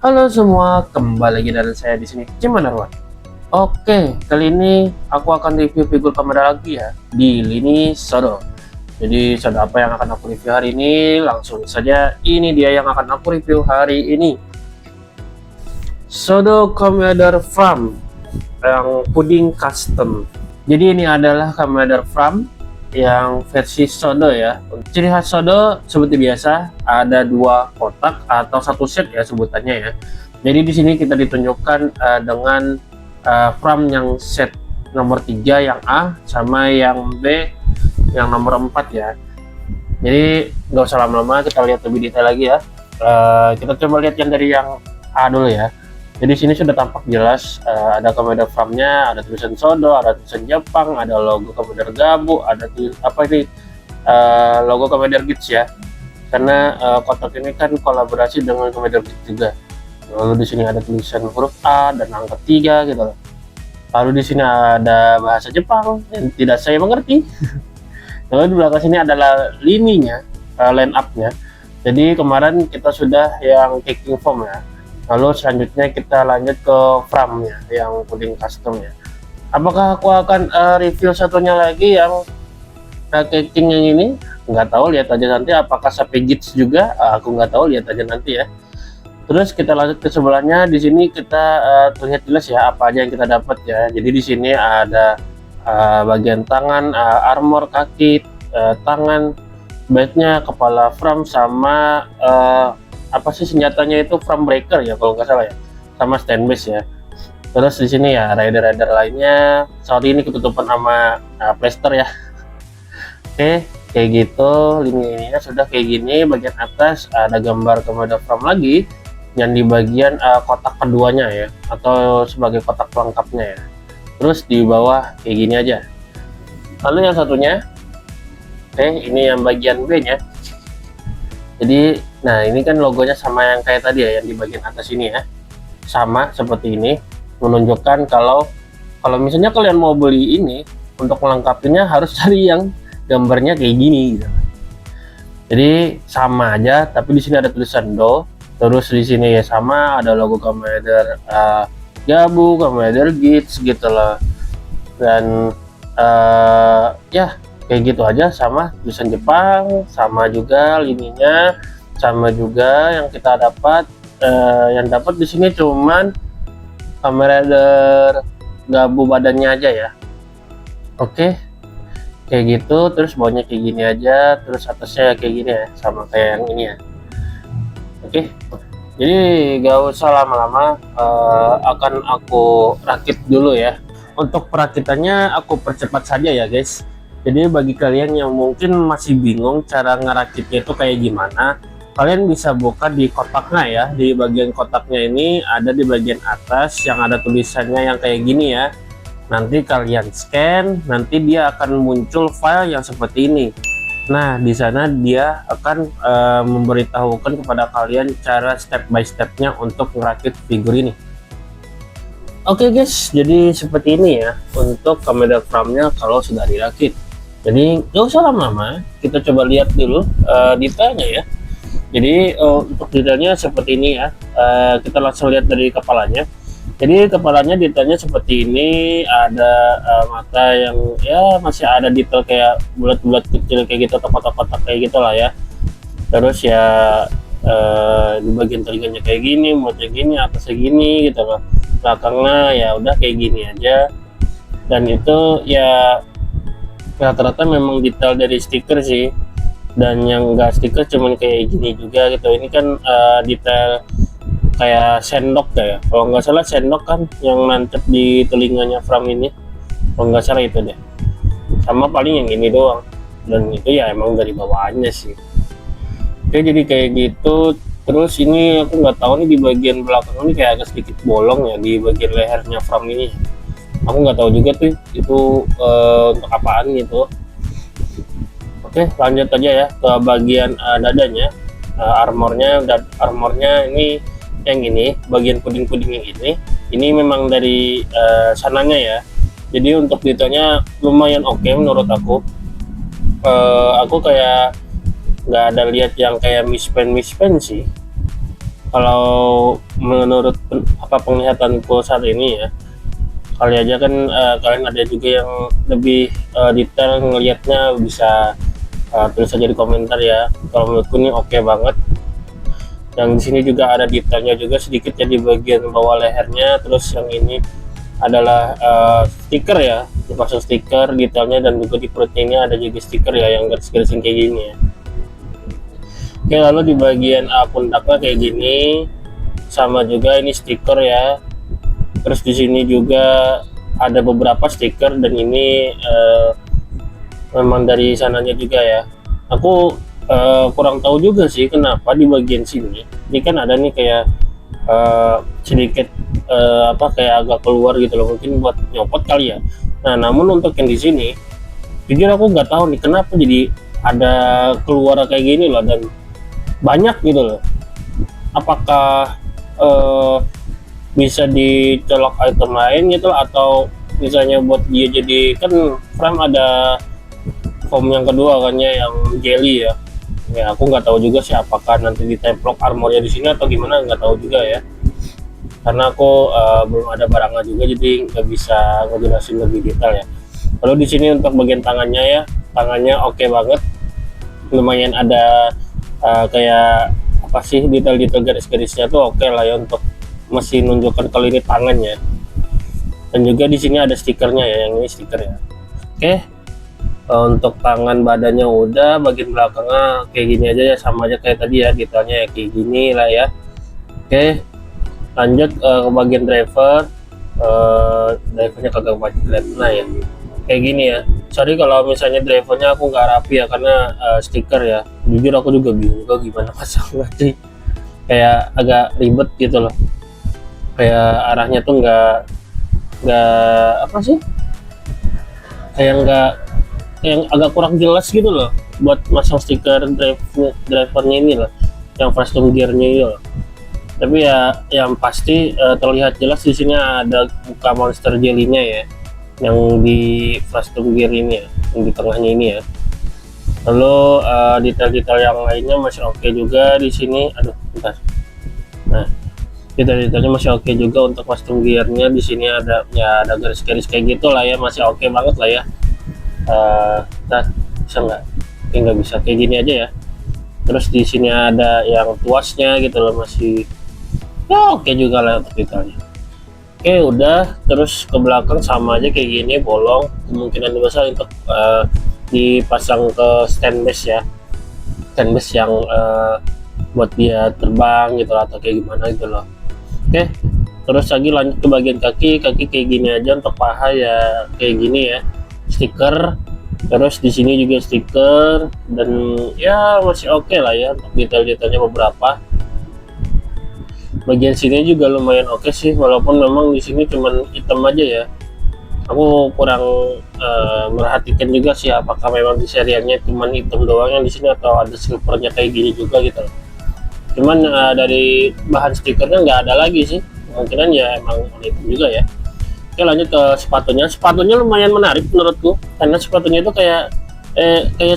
Halo semua, kembali lagi dengan saya di sini, Cimanarwan. Oke, kali ini aku akan review figur kamera lagi ya di lini Sodo. Jadi Sodo apa yang akan aku review hari ini? Langsung saja, ini dia yang akan aku review hari ini. Sodo Commander Farm yang puding custom. Jadi ini adalah Commander Farm yang versi Sodo ya. Ciri khas Sodo seperti biasa ada dua kotak atau satu set ya sebutannya ya. Jadi di sini kita ditunjukkan dengan frame yang set nomor 3 yang A sama yang B yang nomor 4 ya. Jadi nggak usah lama-lama, kita lihat lebih detail lagi ya. Kita coba lihat yang dari yang A dulu ya. Jadi sini sudah tampak jelas ada Commander frame-nya, ada tulisan Sodo, ada tulisan Jepang, ada logo Commander Gabu, ada logo Commander Gits ya. Karena kotak ini kan kolaborasi dengan Commander Gits juga. Lalu di sini ada tulisan huruf A dan angka 3 gitu loh. Lalu di sini ada bahasa Jepang yang tidak saya mengerti. Lalu di belakang sini adalah lininya, line up-nya. Jadi kemarin kita sudah yang kicking foam ya. Lalu selanjutnya kita lanjut ke frame-nya yang puding custom ya. Apakah aku akan review satunya lagi yang kicking yang ini? Nggak tahu, lihat aja nanti. Apakah sampai Gits juga? Aku nggak tahu, lihat aja nanti ya. Terus kita lanjut ke sebelahnya. Di sini kita terlihat jelas ya apa aja yang kita dapat ya. Jadi di sini ada bagian tangan, armor kaki, tangan, backnya, kepala frame sama apa sih senjatanya itu, frame breaker ya kalau nggak salah ya, sama stand base ya. Terus di sini ya rider-rider lainnya. Saat ini ketutupan sama plaster ya. Oke, kayak gitu. Lini-lininya sudah kayak gini. Bagian atas ada gambar Commander frame lagi yang di bagian kotak keduanya ya, atau sebagai kotak pelengkapnya ya. Terus di bawah kayak gini aja. Lalu yang satunya, ini yang bagian B nya. Jadi nah ini kan logonya sama yang kayak tadi ya, yang di bagian atas ini ya, sama seperti ini, menunjukkan kalau misalnya kalian mau beli ini, untuk melengkapinya harus cari yang gambarnya kayak gini gitu. Jadi sama aja, tapi di sini ada tulisan Do. Terus di sini ya sama ada logo Commander Gabu, Commander Gits gitu loh. Dan ya kayak gitu aja, sama tulisan Jepang, sama juga lininya, sama juga yang kita dapat. Yang dapat di sini cuman Commander Gabu badannya aja ya. Oke, kayak gitu. Terus bawahnya kayak gini aja, terus atasnya kayak gini ya, sama kayak yang ini ya. Oke, jadi gak usah lama-lama, akan aku rakit dulu ya. Untuk perakitannya aku percepat saja ya guys. Jadi bagi kalian yang mungkin masih bingung cara ngerakitnya itu kayak gimana, kalian bisa buka di kotaknya ya. Di bagian kotaknya ini ada di bagian atas yang ada tulisannya yang kayak gini ya. Nanti kalian scan, nanti dia akan muncul file yang seperti ini. Nah, di sana dia akan memberitahukan kepada kalian cara step by stepnya untuk merakit figur ini. Oke guys, jadi seperti ini ya untuk Commander frame-nya kalau sudah dirakit. Jadi nggak usah lama-lama, kita coba lihat dulu detailnya ya. Jadi untuk detailnya seperti ini ya. Kita langsung lihat dari kepalanya. Jadi kepalanya detailnya seperti ini, ada mata yang ya masih ada detail kayak bulat-bulat kecil kayak gitu, kotak-kotak kayak gitulah ya. Terus ya di bagian telinganya kayak gini, mulutnya gini, atasnya gini gitu loh. Belakangnya ya udah kayak gini aja. Dan itu ya rata-rata memang detail dari stiker sih. Dan yang enggak stiker cuman kayak gini juga gitu. Ini kan detail kayak sendok ya, kalau nggak salah sendok kan yang nancep di telinganya frame ini, kalau nggak salah itu deh. Sama paling yang ini doang, dan itu ya emang dari bawaannya sih. Oke, jadi kayak gitu. Terus ini aku nggak tahu nih di bagian belakang ini kayak agak sedikit bolong ya di bagian lehernya frame ini. Aku nggak tahu juga tuh itu untuk apaan gitu. Oke, lanjut aja ya ke bagian dadanya. Armornya ini yang ini, bagian puding-puding yang ini memang dari sananya ya. Jadi untuk detailnya lumayan oke menurut aku. Aku kayak nggak ada lihat yang kayak mispen sih. kalau menurut penglihatanku saat ini ya, kali aja kan kalian ada juga yang lebih detail ngelihatnya, bisa tulis aja di komentar ya. Kalau menurutku ini oke banget. Yang di sini juga ada detailnya juga sedikit ya di bagian bawah lehernya. Terus yang ini adalah stiker ya, dipasang stiker detailnya, dan juga di perutnya ini ada juga stiker ya yang garis-garisin kayak gini ya. Oke, lalu di bagian pundaknya kayak gini, sama juga ini stiker ya. Terus di sini juga ada beberapa stiker, dan ini memang dari sananya juga ya. Aku kurang tahu juga sih kenapa di bagian sini ini kan ada nih kayak sedikit kayak agak keluar gitu loh, mungkin buat nyopot kali ya. Nah, namun untuk yang di sini jujur aku nggak tahu nih kenapa jadi ada keluar kayak gini loh, dan banyak gitu loh. Apakah bisa dicolok item lain gitu, atau misalnya buat dia jadi, kan frame ada foam yang kedua kan ya, yang jelly ya. Ya aku nggak tahu juga sih apakah nanti ditemplok armornya di sini atau gimana, nggak tahu juga ya, karena aku belum ada barangnya juga, jadi nggak bisa ngejelasin lebih detail ya. Lalu di sini untuk bagian tangannya ya, tangannya oke banget, lumayan ada kayak apa sih, detail-detail garis-garisnya tuh oke lah ya, untuk masih nunjukkan kalau ini tangannya. Dan juga di sini ada stikernya ya, yang ini stiker ya. Oke, untuk tangan badannya udah, bagian belakangnya kayak gini aja ya, sama aja kayak tadi ya, detailnya ya kayak gini lah ya. Oke, lanjut ke bagian driver. Drivernya kagak banyak kelihatan ya, kayak gini ya. Sorry kalau misalnya drivernya aku nggak rapi ya, karena stiker ya. Jujur aku juga bingung juga gimana pasangnya sih, kayak agak ribet gitu loh, kayak arahnya tuh nggak apa sih, kayak nggak, yang agak kurang jelas gitu loh buat masang stiker drivernya ini loh, yang frustum gearnya ini loh. Tapi ya yang pasti terlihat jelas di sini ada muka monster jelly-nya ya, yang di frustum gear ini ya, yang di tengahnya ini ya. Lalu detail-detail yang lainnya masih oke juga di sini. Aduh, bentar. Nah, detail-detailnya masih oke juga untuk custom gearnya. Di sini ada ya, ada garis-garis kayak gitu lah ya, masih oke banget lah ya. Nah, bisa nggak? Oke, nggak bisa, kayak gini aja ya. Terus di sini ada yang tuasnya gitu loh, masih ya oke juga lah untuk detailnya. Oke, udah. Terus ke belakang sama aja kayak gini, bolong, kemungkinan besar untuk dipasang ke stand base ya, stand base yang buat dia terbang gitu atau kayak gimana gitu loh. Oke, terus lagi lanjut ke bagian kaki kayak gini aja. Untuk paha ya kayak gini ya, stiker. Terus di sini juga stiker, dan ya masih oke lah ya untuk detail-detailnya beberapa. Bagian sini juga lumayan oke sih, walaupun memang di sini cuman hitam aja ya. Aku kurang merhatikan juga sih apakah memang di serialnya cuman hitam doang yang di sini, atau ada silvernya kayak gini juga gitu. Cuman dari bahan stikernya nggak ada lagi sih, kemungkinan ya emang hitam juga ya. Oke, lanjut ke sepatunya. Sepatunya lumayan menarik menurutku, karena sepatunya itu kayak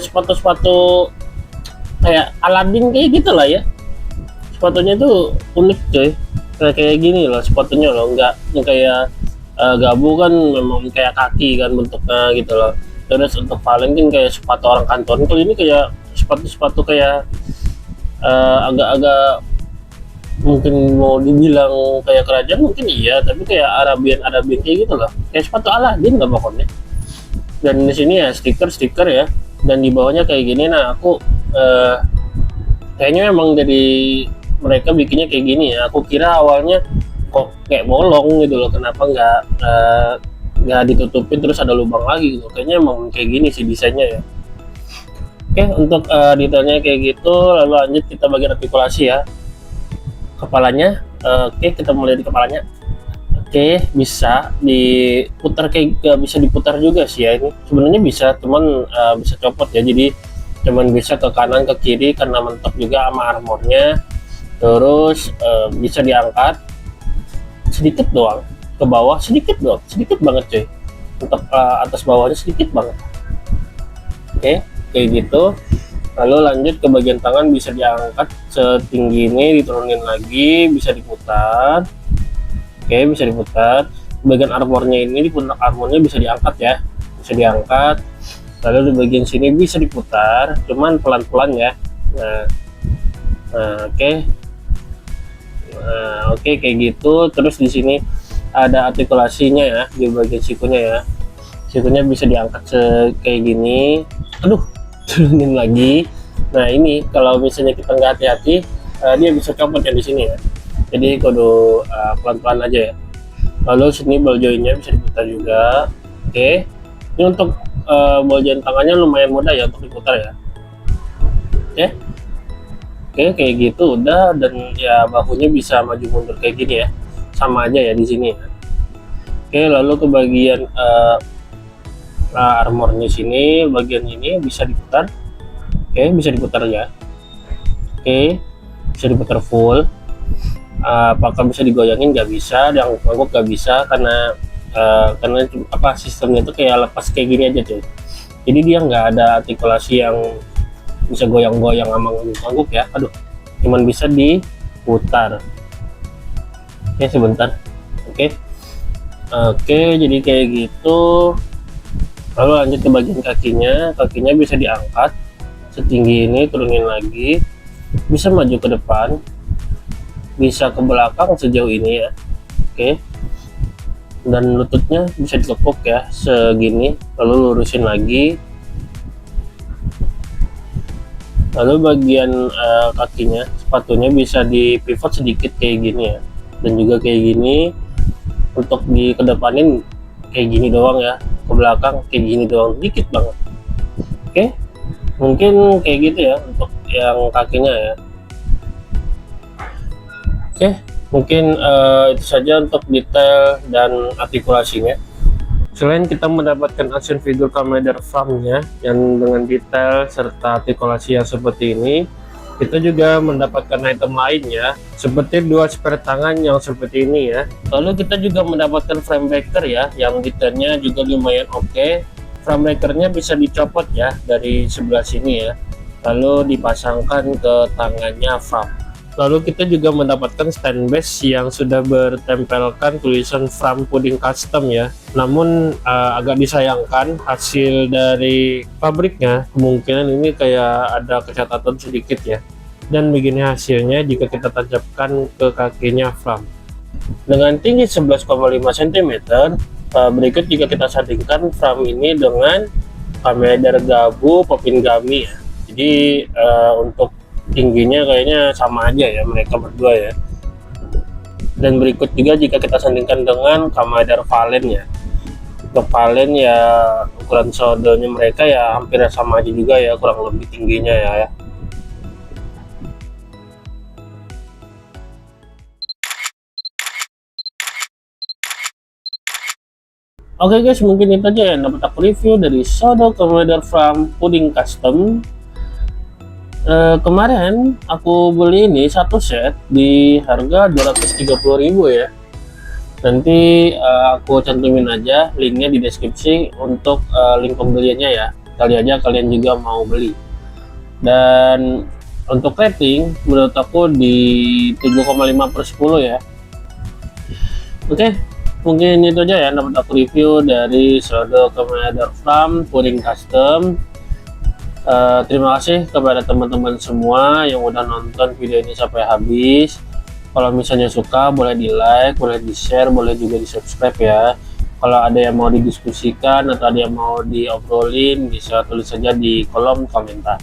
sepatu-sepatu kayak Aladdin kayak gitu lah ya. Sepatunya itu unik coy, kayak gini loh sepatunya loh, nggak kayak Gabu kan memang kayak kaki kan bentuknya gitu loh. Terus untuk Valen kan kayak sepatu orang kantor, kalau ini kayak sepatu-sepatu kayak agak-agak mungkin mau dibilang kayak kerajaan mungkin iya, tapi kayak Arabian kayak gitu loh, kayak sepatu Aladdin nggak pokoknya. Dan di sini ya stiker ya, dan di bawahnya kayak gini. Nah, aku kayaknya memang dari mereka bikinnya kayak gini ya. Aku kira awalnya kok kayak bolong gitu loh, kenapa nggak ditutupin terus ada lubang lagi gitu. Kayaknya emang kayak gini sih desainnya ya. Oke, untuk detailnya kayak gitu. Lalu lanjut kita bagian artikulasi ya, kepalanya. Oke, kita mulai di kepalanya. Oke, bisa diputar, kayak gak bisa diputar juga sih ya, ini sebenarnya bisa, cuman bisa copot ya, jadi cuman bisa ke kanan ke kiri karena mentok juga sama armornya. Terus bisa diangkat sedikit doang ke bawah, sedikit doang, sedikit banget cuy, untuk atas bawahnya sedikit banget. Oke, kayak gitu. Lalu lanjut ke bagian tangan, bisa diangkat setinggi ini, diturunin lagi, bisa diputar. Oke, bisa diputar. Bagian armornya ini, di pundak armornya bisa diangkat ya, bisa diangkat. Lalu di bagian sini bisa diputar, cuman pelan-pelan ya. Oke. Oke, kayak gitu. Terus di sini ada artikulasinya ya, di bagian sikunya ya. Sikunya bisa diangkat kayak gini. Aduh, turunin lagi. Nah, ini kalau misalnya kita nggak hati-hati, dia bisa copot ya di sini ya. Jadi kudu pelan-pelan aja ya. Lalu sini ball jointnya bisa diputar juga. Oke, ini untuk ball joint tangannya lumayan mudah ya untuk diputar ya. Oke. Oke, kayak gitu udah. Dan ya bahunya bisa maju mundur kayak gini ya, sama aja ya di sini ya. Oke, lalu ke bagian armornya sini, bagian ini bisa diputar. Oke, bisa diputar ya. Oke, bisa diputar full. Apakah bisa digoyangin? Nggak bisa, yang angguk nggak bisa, karena apa, sistemnya itu kayak lepas kayak gini aja tuh. Jadi dia nggak ada artikulasi yang bisa goyang-goyang sama angguk ya. Aduh, cuman bisa diputar. Oke, sebentar. Oke, jadi kayak gitu. Lalu lanjut ke bagian kakinya bisa diangkat setinggi ini, turunin lagi, bisa maju ke depan, bisa ke belakang sejauh ini ya. Oke, dan lututnya bisa ditekuk ya segini, lalu lurusin lagi. Lalu bagian kakinya, sepatunya bisa di pivot sedikit kayak gini ya, dan juga kayak gini. Untuk di kedepanin kayak gini doang ya, ke belakang kayak gini doang, dikit banget. Oke, mungkin kayak gitu ya untuk yang kakinya ya. Oke, mungkin itu saja untuk detail dan artikulasinya. Selain kita mendapatkan action figure Kamen Rider Fram-nya yang dengan detail serta artikulasi yang seperti ini, kita juga mendapatkan item lainnya seperti dua spare tangan yang seperti ini ya. Lalu kita juga mendapatkan frame breaker ya, yang detailnya juga lumayan oke. Frame breakernya bisa dicopot ya dari sebelah sini ya, lalu dipasangkan ke tangannya Fram. Lalu kita juga mendapatkan stand base yang sudah bertempelkan tulisan Fram Pudding Custom ya. Namun agak disayangkan hasil dari pabriknya, kemungkinan ini kayak ada kecatatan sedikit ya. Dan begini hasilnya jika kita tancapkan ke kakinya Fram. Dengan tinggi 11,5 cm, berikut jika kita sandingkan Fram ini dengan Kamen Rider Gabu Popin Gami ya. Jadi untuk tingginya kayaknya sama aja ya mereka berdua ya. Dan berikut juga jika kita sandingkan dengan Kamen Rider Valen ya. Untuk Valen ya ukuran sodonya mereka ya hampir sama aja juga ya, kurang lebih tingginya ya. Oke guys, mungkin itu aja yang dapat aku review dari Shadow Kamen Rider Fram Pudding Custom. Kemarin aku beli ini satu set di harga 230.000 ya. Nanti aku cantumin aja linknya di deskripsi untuk link pembeliannya ya, kali aja kalian juga mau beli. Dan untuk rating menurut aku di 7,5/10 ya. Oke, mungkin itu aja ya dapat aku review dari Shadow Kamen Rider Fram Pudding Custom. Terima kasih kepada teman-teman semua yang udah nonton video ini sampai habis. Kalau misalnya suka, boleh di like, boleh di share, boleh juga di subscribe ya. Kalau ada yang mau didiskusikan atau ada yang mau diobrolin, bisa tulis saja di kolom komentar.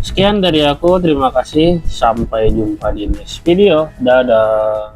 Sekian dari aku, terima kasih, sampai jumpa di next video, dadah.